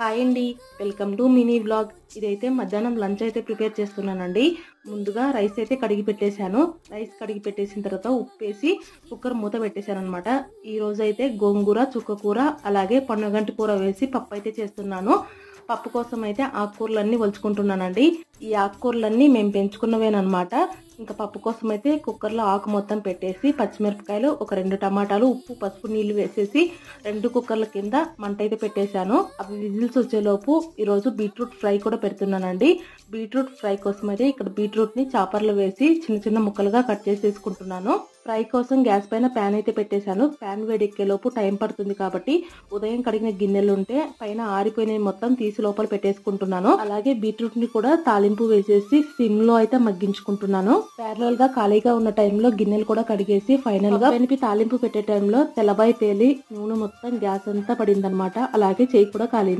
Hi అండి, welcome to mini vlog. ఇదైతే మధ్యాహ్నం లంచ్ అయితే ప్రిపేర్ చేస్తున్నానండి. ముందుగా రైస్ అయితే కడిగి పెట్టేశాను. రైస్ కడిగి పెట్టేసిన తర్వాత ఉప్పేసి కుక్కర్ మూత పెట్టేశాను అనమాట. ఈ రోజు అయితే గోంగూర, చుక్కకూర అలాగే పొన్నగంటి కూర వేసి పప్పు అయితే చేస్తున్నాను. పప్పు కోసం అయితే ఆకుకూరలన్నీ ఒలుచుకుంటున్నానండి. ఈ ఆకుకూరలన్నీ మేము పెంచుకున్నవేనమాట. ఇంకా పప్పు కోసం అయితే కుక్కర్లో ఆకు మొత్తం పెట్టేసి పచ్చిమిరపకాయలు, ఒక 2 టమాటాలు, ఉప్పు, పసుపు, నీళ్లు వేసేసి 2 కుక్కర్ల కింద మంట అయితే పెట్టేశాను. అవి విజిల్స్ వచ్చేలోపు ఈరోజు బీట్రూట్ ఫ్రై కూడా పెడుతున్నానండి. బీట్రూట్ ఫ్రై కోసం అయితే ఇక్కడ బీట్రూట్ ని చాపర్లో వేసి చిన్న చిన్న ముక్కలుగా కట్ చేసేసుకుంటున్నాను. ఫ్రై కోసం గ్యాస్ పైన ప్యాన్ అయితే పెట్టేశాను. ప్యాన్ వేడెక్కే లోపు టైం పడుతుంది కాబట్టి ఉదయం కడిగిన గిన్నెలు ఉంటే పైన ఆరిపోయిన మొత్తం తీసి లోపల పెట్టేసుకుంటున్నాను. అలాగే బీట్రూట్ ని కూడా తాలింపు వేసేసి సిమ్ లో అయితే మగ్గించుకుంటున్నాను. ప్యారలల్ గా ఖాళీగా ఉన్న టైంలో గిన్నెలు కూడా కడిగేసి ఫైనల్ గా పెనిపి తాలింపు పెట్టే టైంలో తెల్లబాయి పేలి నూనె మొత్తం గ్యాస్ అంతా పడిందనమాట. అలాగే చేయి కూడా కాలింది.